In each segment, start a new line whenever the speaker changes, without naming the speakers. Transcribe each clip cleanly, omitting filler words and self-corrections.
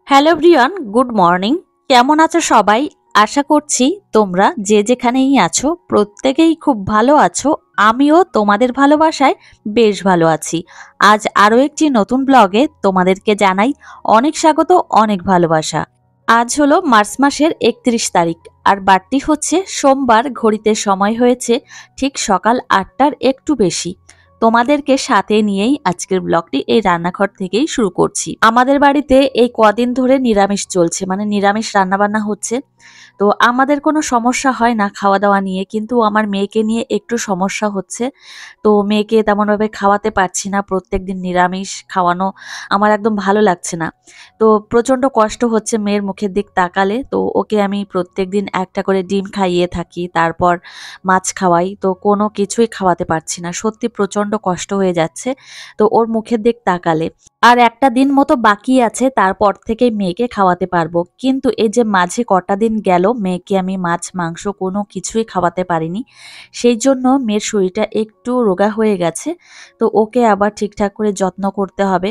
Hello everyone, good morning. কেমন আছো সবাই? আশা করছি তোমরা যে যেখানেই আছো প্রত্যেকেই খুব ভালো আছো। আমিও তোমাদের ভালোবাসায় বেশ ভালো আছি। আজ আরও একটি নতুন ব্লগে তোমাদেরকে জানাই অনেক স্বাগত, অনেক ভালোবাসা। আজ হলো মার্চ মাসের 31 তারিখ আর বারটি হচ্ছে সোমবার। ঘড়িতে সময় হয়েছে ঠিক সকাল 8টার একটু বেশি। তোমাদেরকে সাথে নিয়েই আজকের ব্লগটি এই রান্নাঘর থেকেই শুরু করছি। আমাদের বাড়িতে এই কদিন ধরে নিরামিষ চলছে, মানে নিরামিষ রান্নাবান্না হচ্ছে। তো আমাদের কোনো সমস্যা হয় না খাওয়া দাওয়া নিয়ে, কিন্তু আমার মেয়েকে নিয়ে একটু সমস্যা হচ্ছে। তো মেয়েকে তেমনভাবে খাওয়াতে পারছি না, প্রত্যেকদিন নিরামিষ খাওয়ানো আমার একদম ভালো লাগছে না। তো প্রচণ্ড কষ্ট হচ্ছে মেয়ের মুখের দিক তাকালে। তো ওকে আমি প্রত্যেকদিন একটা করে ডিম খাইয়ে থাকি, তারপর মাছ খাওয়াই, তো কোনো কিছুই খাওয়াতে পারছি না। সত্যি প্রচণ্ড কষ্ট হয়ে যাচ্ছে তো ওর মুখের দিক তাকালে। আর একটা দিন মতো বাকি আছে, তারপর থেকে মেয়েকে খাওয়াতে পারবো। কিন্তু এই যে মাঝে কটা দিন গেল মেয়েকে আমি মাছ মাংস কোনো কিছুই খাওয়াতে পারিনি, সেই জন্য মেয়ের শরীরটা একটু রোগা হয়ে গেছে। তো ওকে আবার ঠিকঠাক করে যত্ন করতে হবে।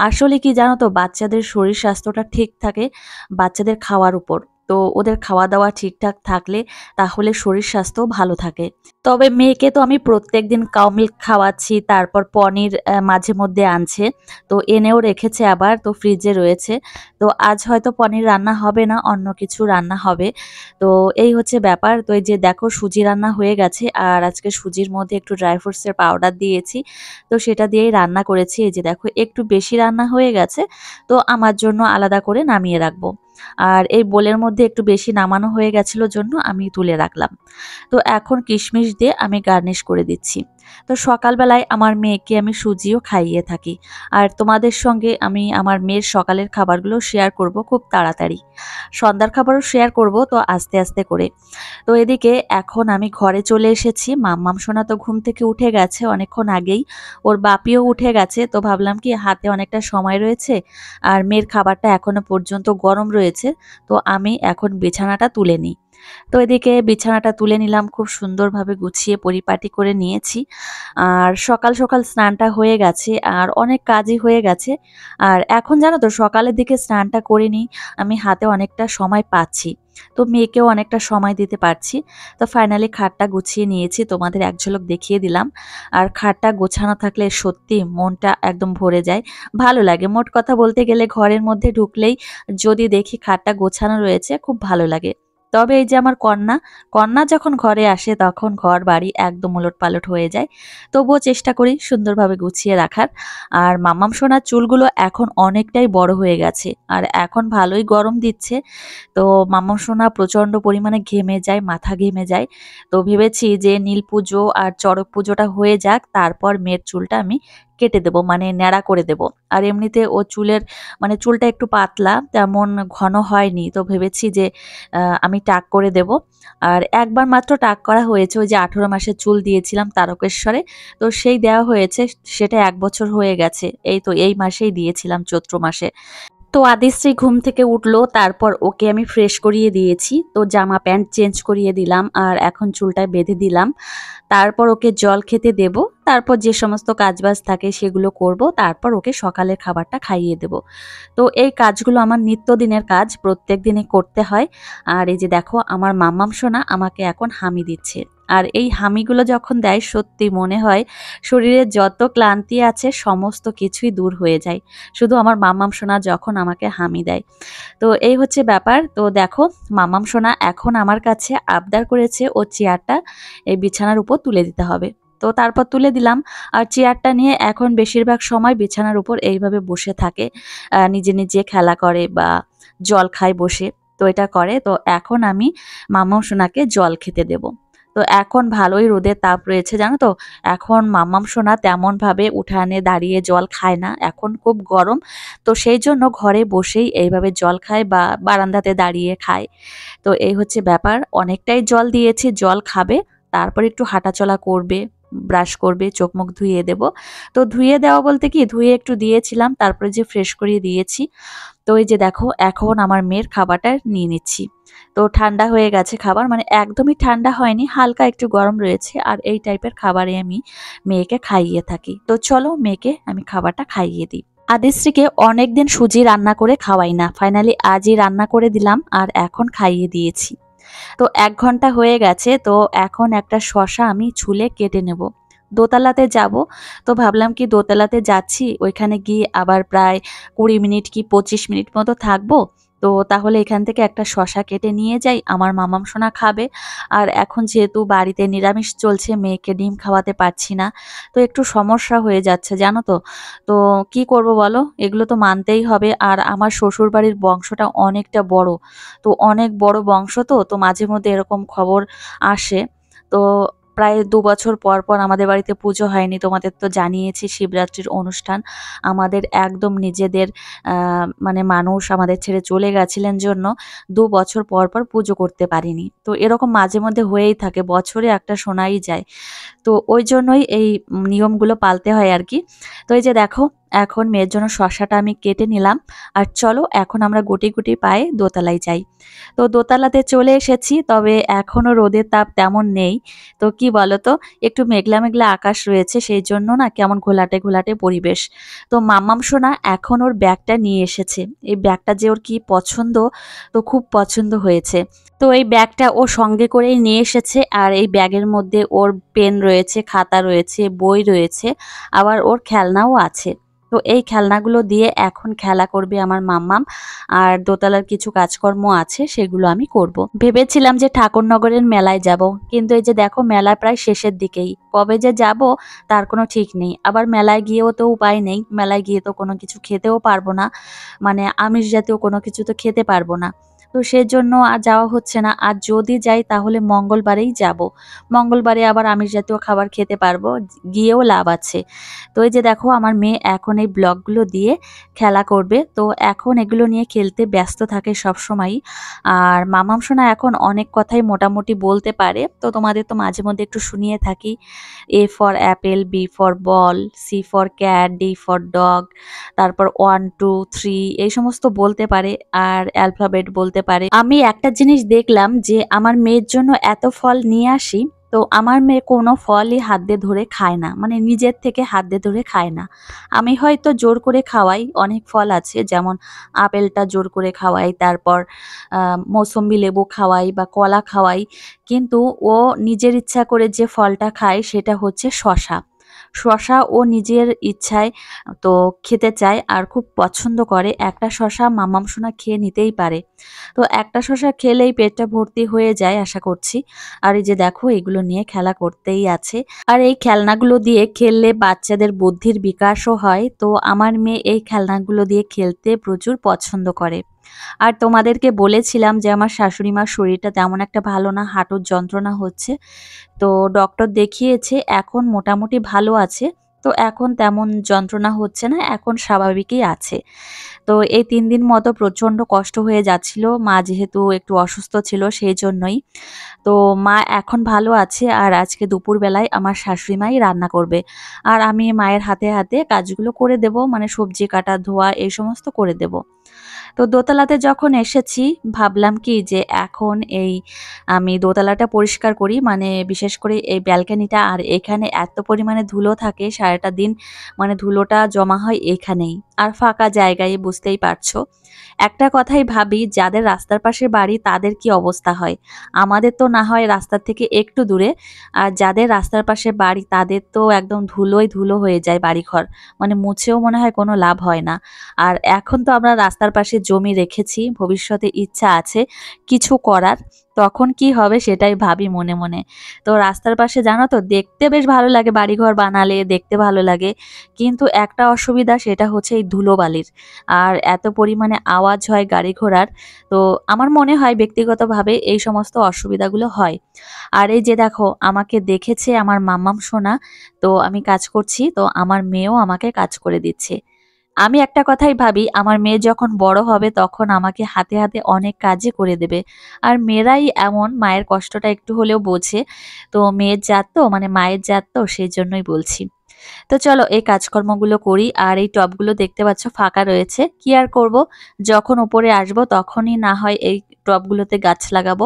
আসলে কি জানো তো, বাচ্চাদের শরীর স্বাস্থ্যটা ঠিক থাকে বাচ্চাদের খাওয়ার উপর। তো ওদের খাওয়া দাওয়া ঠিকঠাক থাকলে তাহলে শরীর স্বাস্থ্যও ভালো থাকে। তবে মেয়েকে তো আমি প্রত্যেকদিন কাউ মিল্ক খাওয়াচ্ছি, তারপর পনির মাঝে মধ্যে আনছে, তো এনেও রেখেছে, আবার তো ফ্রিজে রয়েছে। তো আজ হয়তো পনির রান্না হবে না, অন্য কিছু রান্না হবে। তো এই হচ্ছে ব্যাপার। তো এই যে দেখো সুজি রান্না হয়ে গেছে, আর আজকে সুজির মধ্যে একটু ড্রাই ফ্রুটসের পাউডার দিয়েছি, তো সেটা দিয়েই রান্না করেছি। এই যে দেখো একটু বেশি রান্না হয়ে গেছে, তো আমার জন্য আলাদা করে নামিয়ে রাখবো। আর এই বোলের মধ্যে একটু বেশি নামানো হয়ে গেছিল জন্য আমি তুলে রাখলাম। তো এখন কিশমিশ দিয়ে আমি গার্নিশ করে দিচ্ছি। তো সকালবেলায় আমার মেয়েকে আমি সুজিও খাইয়ে থাকি। আর তোমাদের সঙ্গে আমি আমার মেয়ের সকালের খাবারগুলো শেয়ার করব খুব তাড়াতাড়ি। সন্ধ্যার খাবারও শেয়ার করব, তো আস্তে আস্তে করে। তো এদিকে এখন আমি ঘরে চলে এসেছি। মাম্মাম সোনা তো ঘুম থেকে উঠে গেছে অনেকক্ষণ আগেই, ওর বাপিও উঠে গেছে। তো ভাবলাম কি হাতে অনেকটা সময় রয়েছে, আর মেয়ের খাবারটা এখনো পর্যন্ত গরম রয়েছে, তো আমি এখন বিছানাটা তুলে নিই। তো এদিকে বিছানাটা তুলে নিলাম, খুব সুন্দরভাবে গুছিয়ে পরিপাটি করে নিয়েছি। আর সকাল সকাল স্নানটা হয়ে গেছে, আর অনেক কাজই হয়ে গেছে। আর এখন জানো তো সকালের দিকে স্নানটা করে নিই, আমি হাতে অনেকটা সময় পাচ্ছি, তো মেয়েকেও অনেকটা সময় দিতে পারছি। তো ফাইনালি খাটটা গুছিয়ে নিয়েছি, তোমাদের এক ঝলক দেখিয়ে দিলাম। আর খাটটা গোছানো থাকলে সত্যি মনটা একদম ভরে যায়, ভালো লাগে। মোট কথা বলতে গেলে ঘরের মধ্যে ঢুকলেই যদি দেখি খাটটা গোছানো রয়েছে খুব ভালো লাগে। তবে এই যে আমার কন্যা কন্যা যখন ঘরে আসে তখন ঘর বাড়ি একদম উলটপালট হয়ে যায়। তবুও চেষ্টা করি সুন্দরভাবে গুছিয়ে রাখার। আর মাম্মাম সোনার চুলগুলো এখন অনেকটাই বড় হয়ে গেছে, আর এখন ভালোই গরম দিচ্ছে। তো মাম্মাম সোনা প্রচণ্ড পরিমাণে ঘেমে যায়, মাথা ঘেমে যায়। তো ভেবেছি যে নীল পুজো আর চড়ক পুজোটা হয়ে যাক, তারপর মেয়ের চুলটা আমি কেটে দেব, মানে ন্যাড়া করে দেব। আর এমনিতে ও চুলের মানে চুলটা একটু পাতলা, তেমন ঘন হয়নি, তো ভেবেছি যে আমি টাক করে দেব। আর একবার মাত্র টাক করা হয়েছে, ওই যে 18 মাসের চুল দিয়েছিলাম তারকেশ্বরে, তো সেই দেওয়া হয়েছে। সেটা 1 বছর হয়ে গেছে, এই তো এই মাসেই দিয়েছিলাম, চৈত্র মাসে। তো আদিশ্রী ঘুম থেকে উঠলো, তারপর ওকে আমি ফ্রেশ করিয়ে দিয়েছি, তো জামা প্যান্ট চেঞ্জ করিয়ে দিলাম, আর এখন চুলটা বেঁধে দিলাম। তারপর ওকে জল খেতে দেব, তারপর যে সমস্ত কাজবাজ থাকে সেগুলো করব, তারপর ওকে সকালের খাবারটা খাইয়ে দেব। তো এই কাজগুলো আমার নিত্যদিনের কাজ, প্রত্যেক দিনই করতে হয়। আর এই যে দেখো আমার মাম্মাম সোনা আমাকে এখন হামি দিচ্ছে। আর এই হামিগুলো যখন দেয় সত্যি মনে হয় শরীরে যত ক্লান্তি আছে সমস্ত কিছুই দূর হয়ে যায়, শুধু আমার মাম্মাম সোনা যখন আমাকে হামি দেয়। তো এই হচ্ছে ব্যাপার। তো দেখো মাম্মাম সোনা এখন আমার কাছে আবদার করেছে ও চেয়ারটা এই বিছানার উপর তুলে দিতে হবে। তো তারপর তুলে দিলাম। আর চেয়ারটা নিয়ে এখন বেশিরভাগ সময় বিছানার উপর এইভাবে বসে থাকে, নিজে নিজে খেলা করে বা জল খায় বসে, তো এটা করে। তো এখন আমি মাম্মাম সোনাকে জল খেতে দেব। তো এখন ভালোই রোদের তাপ রয়েছে জানো তো, এখন মাম্মাম সোনা তেমন ভাবে উঠানে দাঁড়িয়ে জল খায় না, এখন খুব গরম। তো সেই জন্য ঘরে বসেই এইভাবে জল খায় বা বারান্দাতে দাঁড়িয়ে খায়। তো এই হচ্ছে ব্যাপার, অনেকটাই জল দিয়েছি, জল খাবে, তারপর একটু হাঁটাচলা করবে, ব্রাশ করবে, চোখ মুখ ধুয়ে দেব। তো ধুয়ে দেওয়া বলতে কি, ধুয়ে একটু দিয়েছিলাম, তারপরে যে ফ্রেশ করিয়ে দিয়েছি। তো এই যে দেখো এখন আমার মেয়ের খাবারটা নিয়ে নিচ্ছি। তো ঠান্ডা হয়ে গেছে খাবার, মানে একদমই ঠান্ডা হয়নি, হালকা একটু গরম রয়েছে। আর এই টাইপের খাবারে আমি মেয়েকে খাইয়ে থাকি। তো চলো মেয়েকে আমি খাবারটা খাইয়ে দিই। আদিশ্রীকে অনেকদিন সুজি রান্না করে খাওয়াই না, ফাইনালি আজই রান্না করে দিলাম আর এখন খাইয়ে দিয়েছি। তো ১ ঘন্টা হয়ে গেছে, তো এখন একটা শসা আমি ছুলে কেটে নেব। দোতলাতে যাব, তো ভাবলাম কি দোতলাতে যাচ্ছি, ওইখানে গিয়ে আবার প্রায় ২০ মিনিট কি ২৫ মিনিট মতো থাকবো। তো তাহলে এখান থেকে একটা শসা কেটে নিয়ে যাই, আমার মামাম সোনা খাবে। আর এখন যেহেতু বাড়িতে নিরামিষ চলছে, মেয়েকে ডিম খাওয়াতে পারছি না, তো একটু সমস্যা হয়ে যাচ্ছে জানো তো। তো কি করব বলো, এগুলো তো মানতেই হবে। আর আমার শ্বশুরবাড়ির বংশটা অনেকটা বড়, তো অনেক বড় বংশ, তো মাঝে মধ্যে এরকম খবর আসে। তো প্রায় ২ বছর পর পর আমাদের বাড়িতে পুজো হয়নি, তোমাদের তো জানিয়েছি শিবরাত্রির অনুষ্ঠান। আমাদের একদম নিজেদের মানে মানুষ আমাদের ছেড়ে চলে গেছিলেন জন্য ২ বছর পর পর পুজো করতে পারিনি। তো এরকম মাঝে মধ্যে হয়েই থাকে, বছরে একটা শোনাই যায়। তো ওই জন্যই এই নিয়মগুলো পালতে হয় আর কি। তো এই যে দেখো, এখন মেয়ের জন্য শসাটা আমি কেটে নিলাম। আর চলো এখন আমরা গুটি গুটি পায়ে দোতলায় যাই। তো দোতলাতে চলে এসেছি, তবে এখনো রোদের তাপ তেমন নেই। তো কি বলতো, একটু মেঘলা মেঘলা আকাশ রয়েছে, সেই জন্য না কেমন ঘোলাটে ঘোলাটে পরিবেশ। তো মাম্মাম সোনা এখন ওর ব্যাগটা নিয়ে এসেছে। এই ব্যাগটা যে ওর কি পছন্দ, তো খুব পছন্দ হয়েছে। তো এই ব্যাগটা ও সঙ্গে করেই নিয়ে এসেছে, আর এই ব্যাগের মধ্যে ওর পেন রয়েছে, খাতা রয়েছে, বই রয়েছে, আবার ওর খেলনাও আছে। তো এই খেলনাগুলো দিয়ে এখন খেলা করবে আমার মাম্মাম। আর দোতলার কিছু কাজকর্ম আছে, সেগুলো আমি করব। ভেবেছিলাম যে ঠাকুরনগরের মেলায় যাব, কিন্তু এই যে দেখো মেলা প্রায় শেষের দিকেই, কবে যে যাব তার কোনো ঠিক নেই। আবার মেলায় গিয়েও তো উপায় নেই, মেলায় গিয়ে তো কোনো কিছু খেতেও পারবো না, মানে আমিষ জাতীয় কোনো কিছু তো খেতে পারবো না। তো সেজন্য আর যাওয়া হচ্ছে না। আর যদি যাই তাহলে মঙ্গলবারেই যাব। মঙ্গলবারে আবার আমিষ জাতীয় খাবার খেতে পারবো, গিয়েও লাভ আছে। তো এই যে দেখো আমার মেয়ে এখন এই ব্লকগুলো দিয়ে খেলা করবে, তো এখন এগুলো নিয়ে খেলতে ব্যস্ত থাকে সবসময়ই। আর মামাম সোনা এখন অনেক কথাই মোটামুটি বলতে পারে, তো তোমাদের তো মাঝে মধ্যে একটু শুনিয়ে থাকি। A for apple, B for ball, C for cat, D for dog, তারপর 1 2 3 এই সমস্ত বলতে পারে, আর অ্যালফাবেট বলতে পারে। আমি একটা জিনিস দেখলাম যে আমার মেয়ের জন্য এত ফল নিয়ে আসি, তো আমার মেয়ে কোনো ফলই হাত দিয়ে ধরে খায় না, মানে নিজের থেকে হাত দিয়ে ধরে খায় না। আমি হয়তো জোর করে খাওয়াই, অনেক ফল আছে যেমন আপেলটা জোর করে খাওয়াই, তারপর মৌসম্বি লেবু খাওয়াই বা কলা খাওয়াই, কিন্তু ও নিজের ইচ্ছা করে যে ফলটা খায় সেটা হচ্ছে শশা। শশা ও নিজের ইচ্ছায় তো খেতে চায় আর খুব পছন্দ করে। একটা শশা মামাম সোনা খেয়ে নিতেই পারে। তো একটা শশা খেলেই পেটটা ভর্তি হয়ে যায় আশা করছি। আর এই যে দেখো এগুলো নিয়ে খেলা করতেই আছে। আর এই খেলনাগুলো দিয়ে খেললে বাচ্চাদের বুদ্ধির বিকাশও হয়। তো আমার মেয়ে এই খেলনাগুলো দিয়ে খেলতে প্রচুর পছন্দ করে। আর তোমাদেরকে বলেছিলাম যে আমার শাশুড়ি মার শরীরটা তেমন একটা ভালো না, হাঁটুর যন্ত্রণা হচ্ছে। তো ডক্টর দেখিয়েছে, এখন মোটামুটি ভালো আছে। তো এখন তেমন যন্ত্রণা হচ্ছে না, এখন স্বাভাবিকই আছে। তো এই ৩ দিন মতো প্রচণ্ড কষ্ট হয়ে যাচ্ছিল, মা যেহেতু একটু অসুস্থ ছিল সেই জন্যই। তো মা এখন ভালো আছে, আর আজকে দুপুরবেলায় আমার শাশুড়ি মাই রান্না করবে। আর আমি মায়ের হাতে হাতে কাজগুলো করে দেব, মানে সবজি কাটা, ধোয়া এই সমস্ত করে দেব। তো দোতলাতে যখন এসেছি, ভাবলাম কি যে এখন আমি দোতলাটা পরিষ্কার করি, মানে বিশেষ করে এই ব্যালকনিটা। আর এখানে এত পরিমাণে ধুলো থাকে সারাটা দিন, মানে ধুলোটা জমা হয় এখানেই, আর ফাঁকা জায়গায় বুঝতেই পারছো। একটা কথাই ভাবি, যাদের রাস্তার পাশে বাড়ি তাদের কি অবস্থা হয়। আমাদের তো না হয় রাস্তার থেকে একটু দূরে, আর যাদের রাস্তার পাশে বাড়ি তাদের তো একদম ধুলোই ধুলো হয়ে যায় বাড়িঘর, মানে মুছেও মনে হয় কোনো লাভ হয় না। আর এখন তো আমরা রাস্তার পাশে জমি রেখেছি, ভবিষ্যতে ইচ্ছা আছে কিছু করার, তখন কি হবে সেটাই ভাবি মনে মনে। তো রাস্তার পাশে জানো তো দেখতে বেশ ভালো লাগে, বাড়িঘর বানালে দেখতে ভালো লাগে, কিন্তু একটা অসুবিধা, সেটা হচ্ছে এই ধুলোবালির। আর এত পরিমাণে আওয়াজ হয় গাড়ি ঘোড়ার। তো আমার মনে হয় ব্যক্তিগতভাবে এই সমস্ত অসুবিধাগুলো হয়। আর এই যে দেখো আমাকে দেখেছে আমার মাম্মাম সোনা, তো আমি কাজ করছি, তো আমার মেয়েও আমাকে কাজ করে দিচ্ছে। আমি একটা কথাই ভাবি, আমার মেয়ে যখন বড় হবে তখন আমাকে হাতে হাতে অনেক কাজই করে দেবে। আর মেয়েরাই এমন, মায়ের কষ্টটা একটু হলেও বোঝে। তো মেয়ের জাত তো, মানে মায়ের জাত তো, সেই জন্যই বলছি। তো চলো এই কাজকর্মগুলো করি। আর এই টবগুলো দেখতে পাচ্ছ ফাঁকা রয়েছে, কি আর করব, যখন উপরে আসবো তখনই না হয় এই টবগুলোতে গাছ লাগাবো।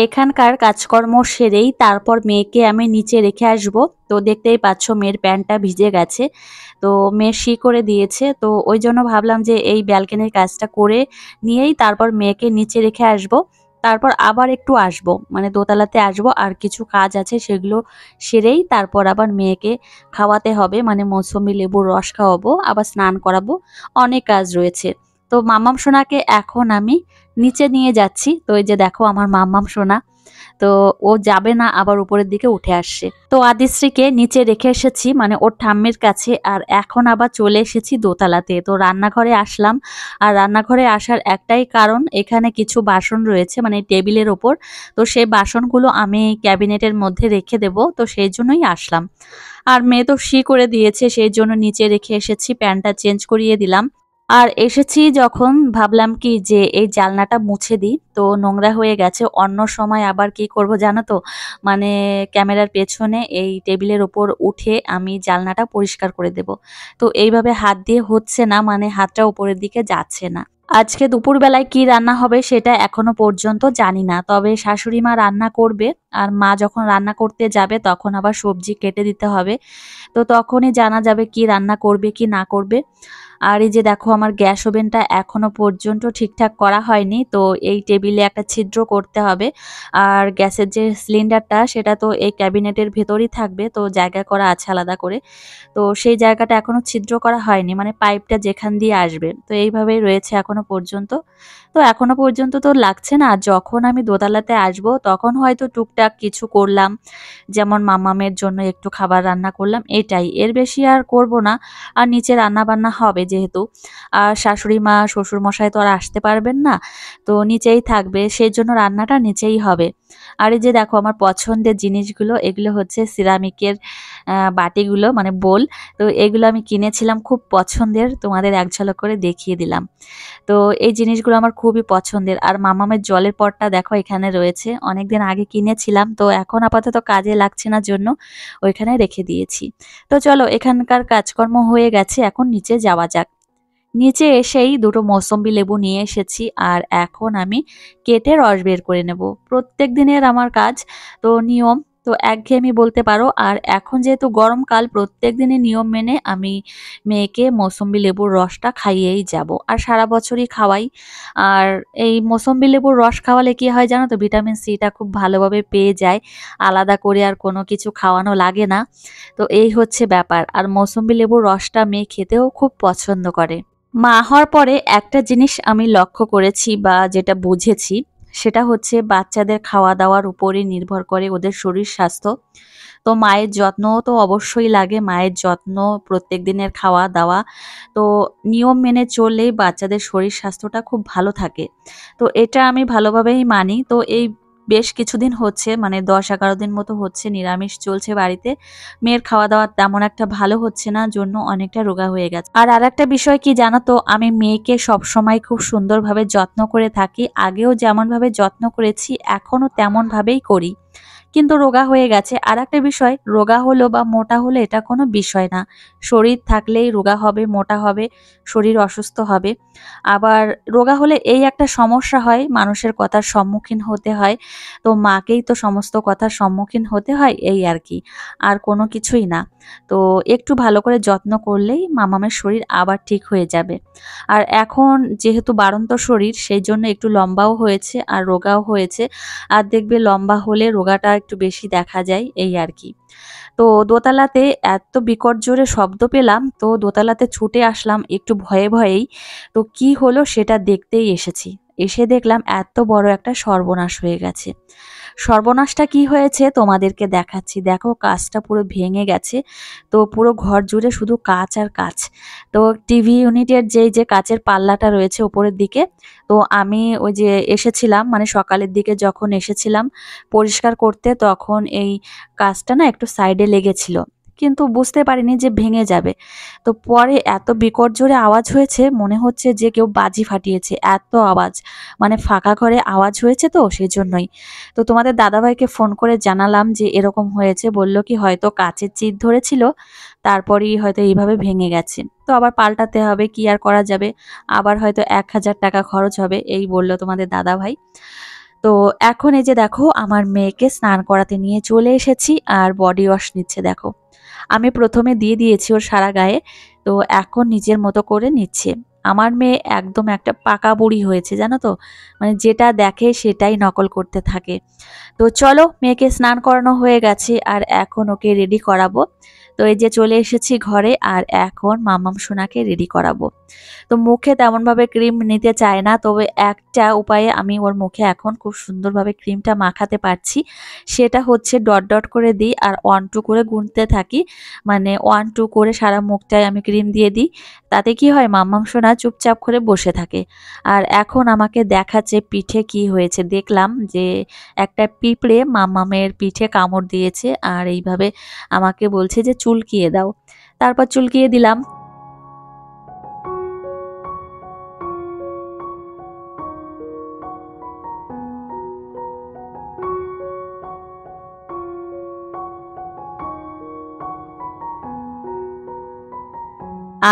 এখানকার কাজকর্ম সেরেই তারপর মেয়েকে আমি নিচে রেখে আসব। তো দেখতেই পাচ্ছ মেয়ের প্যান্টটা ভিজে গেছে। তো মেয়ে সি করে দিয়েছে। তো ওই জন্য ভাবলাম যে এই ব্যালকনির কাজটা করে নিয়েই তারপর মেয়েকে নিচে রেখে আসব। তারপর আবার একটু আসব, মানে দোতলাতে আসব, আর কিছু কাজ আছে সেগুলো সেরেই তারপর আবার মেয়েকে খাওয়াতে হবে, মানে মৌসুমী লেবুর রস খাওয়াবো, আবার স্নান করাবো, অনেক কাজ রয়েছে। তো মাম্মাম সোনাকে এখন আমি নিচে নিয়ে যাচ্ছি। তো এই যে দেখো আমার মাম্মাম সোনা, তো ও যাবে না, আবার উপরের দিকে উঠে আসছে। তো আদিশ্রীকে নিচে রেখে এসেছি, মানে ওর ঠাম্মির কাছে, আর এখন আবার চলে এসেছি দোতলাতে। তো রান্নাঘরে আসলাম, আর রান্নাঘরে আসার একটাই কারণ, এখানে কিছু বাসন রয়েছে মানে টেবিলের ওপর। তো সেই বাসনগুলো আমি ক্যাবিনেটের মধ্যে রেখে দেব, তো সেই জন্যই আসলাম। আর মেয়ে তো সি করে দিয়েছে, সেই জন্য নিচে রেখে এসেছি, প্যান্টটা চেঞ্জ করিয়ে দিলাম। আর এসেছি যখন ভাবলাম কি যে এই জানলাটা মুছে দিই, তো নোংরা হয়ে গেছে। অন্য সময় আবার কি করব জানো তো, মানে ক্যামেরার পেছনে এই টেবিলের উপর উঠে আমি জানলাটা পরিষ্কার করে দেব। তো এইভাবে হাত দিয়ে হচ্ছে না, মানে হাতটা উপরের দিকে যাচ্ছে না। আজকে দুপুরবেলায় কি রান্না হবে সেটা এখনো পর্যন্ত জানি না, তবে শাশুড়ি মা রান্না করবে। আর মা যখন রান্না করতে যাবে তখন আবার সবজি কেটে দিতে হবে। তো তখনই জানা যাবে কি রান্না করবে কি না করবে। আর এই যে দেখো আমার গ্যাস ওভেনটা এখনো পর্যন্ত ঠিকঠাক করা হয়নি, তো এই টেবিলে একটা ছিদ্র করতে হবে। আর গ্যাসের যে সিলিন্ডারটা সেটা তো এই ক্যাবিনেটের ভেতরই থাকবে, তো জায়গা করা আছে আলাদা করে। তো সেই জায়গাটা এখনো ছিদ্র করা হয়নি, মানে পাইপটা যেখান দিয়ে আসবে, তো এইভাবেই রয়েছে এখনো পর্যন্ত। তো এখনো পর্যন্ত তো লাগছে না। যখন আমি দোতলাতে আসবো তখন হয়তো টুকটাক কিছু করলাম, যেমন মামামের জন্য একটু খাবার রান্না করলাম, এটাই, এর বেশি আর করব না। আর নিচে রান্না বান্না হবে যেহেতু, আর শাশুড়ি মা শ্বশুর মশাই তো আর আসতে পারবেন না, তো নিচেই থাকবে, সেই জন্য রান্নাটা নিচেই হবে। আর এই যে দেখো আমার পছন্দের জিনিসগুলো, এগুলো হচ্ছে সিরামিকের বাটিগুলো, মানে বোল। তো এগুলো আমি কিনেছিলাম, খুব পছন্দের, তোমাদের এক ঝলক করে দেখিয়ে দিলাম। তো এই জিনিসগুলো আমার খুবই পছন্দের। আর মামামের জলের পটটা দেখো এখানে রয়েছে, অনেকদিন আগে কিনেছিলাম, তো এখন আপাতত কাজে লাগছে না জন্য ওইখানে রেখে দিয়েছি। তো চলো, এখানকার কাজকর্ম হয়ে গেছে, এখন নিচে যাওয়া যাক। নিচে এসেই দুটো মৌসম্বি লেবু নিয়ে এসেছি, আর এখন আমি কেটে রস বের করে নেব। প্রত্যেক দিনের আমার কাজ, তো নিয়ম, তো একঘেয়েমি বলতে পারো। আর এখন যেহেতু গরমকাল, প্রত্যেক দিনের নিয়ম মেনে আমি মেয়েকে মৌসম্বি লেবুর রসটা খাইয়েই যাব, আর সারা বছরই খাওয়াই। আর এই মৌসম্বি লেবুর রস খাওয়ালে কি হয় জানো তো, ভিটামিন সিটা খুব ভালোভাবে পেয়ে যায়, আলাদা করে আর কোনো কিছু খাওয়ানো লাগে না। তো এই হচ্ছে ব্যাপার। আর মৌসম্বি লেবুর রসটা মেয়ে খেতেও খুব পছন্দ করে। মা হওয়ার পরে একটা জিনিস আমি লক্ষ্য করেছি বা যেটা বুঝেছি, সেটা হচ্ছে বাচ্চাদের খাওয়া দাওয়ার উপরই নির্ভর করে ওদের শরীর স্বাস্থ্য। তো মায়ের যত্নও তো অবশ্যই লাগে, মায়ের যত্ন, প্রত্যেক দিনের খাওয়া দাওয়া, তো নিয়ম মেনে চললেই বাচ্চাদের শরীর স্বাস্থ্যটা খুব ভালো থাকে। তো এটা আমি ভালোভাবেই মানি। তো এই বেশ কিছুদিন হচ্ছে, মানে 10-11 দিন মতো হচ্ছে নিরামিষ চলছে বাড়িতে। মেয়ের খাওয়া দাওয়া তেমন একটা ভালো হচ্ছে না, জন্য অনেকটা রোগা হয়ে গেছে। আর আরেকটা বিষয় কি জানো তো, আমি মেয়েকে সবসময় খুব সুন্দরভাবে যত্ন করে থাকি, আগেও যেমনভাবে যত্ন করেছি এখনও তেমন ভাবেই করি, কিন্তু রোগা হয়ে গেছে। আর একটা বিষয়, রোগা হলো বা মোটা হলো এটা কোনো বিষয় না, শরীর থাকলেই রোগা হবে, মোটা হবে, শরীর অসুস্থ হবে। আবার রোগা হলে এই একটা সমস্যা হয়, মানুষের কথার সম্মুখীন হতে হয়। তো মাকেই তো সমস্ত কথার সম্মুখীন হতে হয়, এই আর কি, আর কোনো কিছুই না। তো একটু ভালো করে যত্ন করলেই মামামের শরীর আবার ঠিক হয়ে যাবে। আর এখন যেহেতু বাড়ন্ত শরীর, সেই জন্য একটু লম্বাও হয়েছে আর রোগাও হয়েছে। আর দেখবে লম্বা হলে রোগাটা একটু বেশি দেখা যায়, এই আর কি। তো দোতলাতে এত বিকট জোরে শব্দ পেলাম, তো দোতলাতে ছুটে আসলাম একটু ভয়ে ভয়েই। তো কি হলো সেটা দেখতেই এসেছি। এসে দেখলাম এত বড় একটা সর্বনাশ হয়ে গেছে। সর্বনাশটা কি হয়েছে তোমাদেরকে দেখাচ্ছি। দেখো কাঁচটা পুরো ভেঙে গেছে, তো পুরো ঘর জুড়ে শুধু কাঁচ আর কাঁচ। তো টিভি ইউনিটের যে কাঁচের পাল্লাটা রয়েছে উপরের দিকে, তো আমি ওই যে এসেছিলাম, মানে সকালের দিকে যখন এসেছিলাম পরিষ্কার করতে, তখন এই কাঁচটা না একটু সাইডে লেগেছিল, কিন্তু বুঝতে পারিনি যে ভেঙে যাবে। তো পরে এত বিকট জোরে আওয়াজ হয়েছে, মনে হচ্ছে যে কেউ বাজি ফাটিয়েছে, এত আওয়াজ, মানে ফাঁকা ঘরে আওয়াজ হয়েছে, তো সেই জন্যই। তো তোমাদের দাদাভাইকে ফোন করে জানালাম যে এরকম হয়েছে, বলল কি হয়তো কাচের চিট ধরেছিল, তারপরেই হয়তো এইভাবে ভেঙে গেছে। তো আবার পাল্টাতে হবে, কি আর করা যাবে, আবার হয়তো 1000 টাকা খরচ হবে, এই বলল তোমাদের দাদাভাই। তো এখন এই যে দেখো আমার মেয়েকে স্নান করাতে নিয়ে চলে এসেছি আর বডি ওয়াশ নিচ্ছে দেখো। আমি প্রথমে দিয়ে দিয়েছি ওর সারা গায়ে, তো এখন নিজের মতো করে নিচ্ছে। আমার মেয়ে একদম একটা পাকা বুড়ি হয়েছে জানো তো, মানে যেটা দেখে সেটাই নকল করতে থাকে। তো চলো মেয়েকে স্নান করানো হয়ে গেছে আর এখন ওকে রেডি করাবো। তো এই যে চলে এসেছি ঘরে আর এখন মাম্মাম সোনাকে রেডি করাবো। তো মুখে তেমনভাবে ক্রিম নিতে চায় না, তবে একটা উপায়ে আমি ওর মুখে এখন খুব সুন্দরভাবে ক্রিমটা মাখাতে পারছি। সেটা হচ্ছে ডট ডট করে দিই আর 1 2 করে গুনতে থাকি, মানে 1 2 করে সারা মুখটায় আমি ক্রিম দিয়ে দিই। তাতে কি হয়, মাম্মাম সোনা চুপচাপ করে বসে থাকে। আর এখন আমাকে দেখাচ্ছে পিঠে কি হয়েছে। দেখলাম যে একটা পিঁপড়ে মাম্মামের পিঠে কামড় দিয়েছে আর এইভাবে আমাকে বলছে যে চুলকিয়ে দাও। তারপর চুলকিয়ে দিলাম।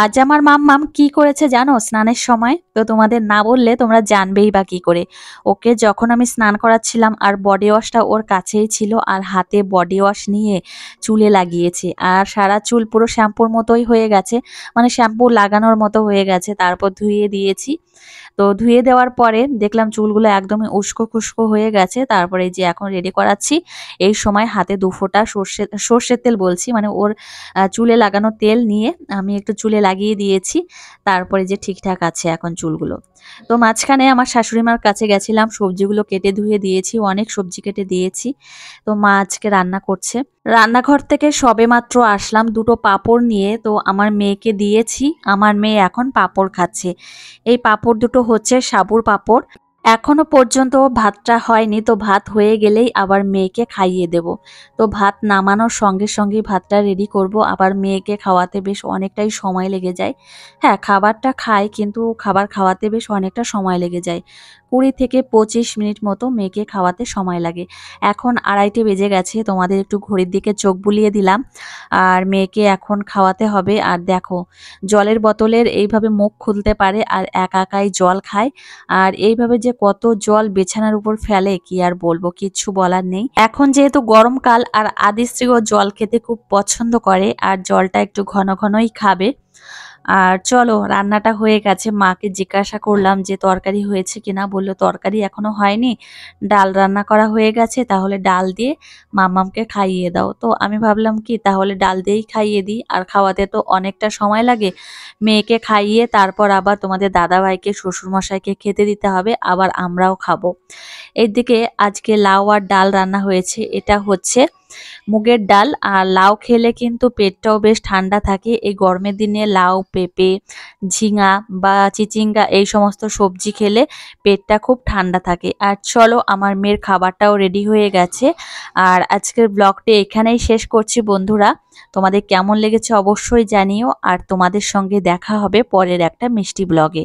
আজ আমার মাম্মাম কি করেছে জানো স্নানের সময়? তো তোমাদের না বললে তোমরা জানবেই বা কি করে। ওকে যখন আমি স্নান করাচ্ছিলাম আর বডি ওয়াশটা ওর কাছেই ছিল আর হাতে বডি ওয়াশ নিয়ে চুলে লাগিয়েছে আর সারা চুল পুরো শ্যাম্পুর মতোই হয়ে গেছে, মানে শ্যাম্পু লাগানোর মতো হয়ে গেছে। তারপর ধুয়ে দিয়েছি। তো ধুয়ে দেওয়ার পরে দেখলাম চুলগুলো একদমই উস্কো খুস্কো হয়ে গেছে। তারপরে এই যে এখন রেডি করাচ্ছি। এই সময় হাতে 2 ফোঁটা সর্ষের তেল বলছি, মানে ওর চুলে লাগানো তেল নিয়ে আমি একটু চুলে লাগিয়ে দিয়েছি। তারপরে যে ঠিকঠাক আছে এখন চুলগুলো। তো মাঝখানে আমার শাশুড়িমার কাছে গেছিলাম, সবজিগুলো কেটে ধুয়ে দিয়েছি, অনেক সবজি কেটে দিয়েছি। তো মা আজকে রান্না করছে। রান্নাঘর থেকে সবেমাত্র আসলাম 2টো পাঁপড় নিয়ে, তো আমার মেয়েকে দিয়েছি। আমার মেয়ে এখন পাঁপড় খাচ্ছে। এই পাঁপড় দুটো হচ্ছে সাবুর পাঁপড়। এখনো পর্যন্ত ভাতটা হয়নি, তো ভাত হয়ে গেলেই আবার মেয়েকে খাইয়ে দেব। তো ভাত নামানোর সঙ্গে সঙ্গেই ভাতটা রেডি করব, আবার মেয়েকে খাওয়াতে বেশ অনেকটাই সময় লেগে যায়। হ্যাঁ, খাবারটা খাই কিন্তু খাবার খাওয়াতে বেশ অনেকটা সময় লেগে যায়। 20 থেকে 25 মিনিট মতো মেয়েকে খাওয়াতে সময় লাগে। এখন 2:30 বেজে গেছে, তোমাদের একটু ঘড়ির দিকে চোখ বুলিয়ে দিলাম। আর মেয়েকে এখন খাওয়াতে হবে। আর দেখো জলের বোতলের এইভাবে মুখ খুলতে পারে আর একা একাই জল খায়। আর এইভাবে যে কত জল বিছানার উপর ফেলে কি আর বলবো, কিচ্ছু বলার নেই। এখন যেহেতু গরমকাল আর আদিশ্রীও জল খেতে খুব পছন্দ করে আর জলটা একটু ঘন ঘনই খাবে। আর চলো রান্নাটা হয়ে গেছে, মাকে জিজ্ঞাসা করলাম যে তরকারি হয়েছে কিনা, বললো তরকারি এখনো হয়নি, ডাল রান্না করা হয়ে গেছে, তাহলে ডাল দিয়ে মাম্মামকে খাইয়ে দাও। তো আমি ভাবলাম কি তাহলে ডাল দিয়েই খাইয়ে দিই, আর খাওয়াতে তো অনেকটা সময় লাগে। মেয়েকে খাইয়ে তারপর আবার তোমাদের দাদাভাইকে শ্বশুরমশাইকে খেতে দিতে হবে, আবার আমরাও খাবো। এইদিকে আজকে লাউ আর ডাল রান্না হয়েছে। এটা হচ্ছে মুগের ডাল, আর লাউ খেলে কিন্তু পেটটাও বেশ ঠান্ডা থাকে। এই গরমের দিনে লাউ, পেঁপে, ঝিঙা বা চিচিঙ্গা এই সমস্ত সবজি খেলে পেটটা খুব ঠান্ডা থাকে। আর চলো আমার মেয়ের খাবারটাও রেডি হয়ে গেছে। আর আজকের ব্লগটি এখানেই শেষ করছি বন্ধুরা। তোমাদের কেমন লেগেছে অবশ্যই জানিও, আর তোমাদের সঙ্গে দেখা হবে পরের একটা মিষ্টি ব্লগে।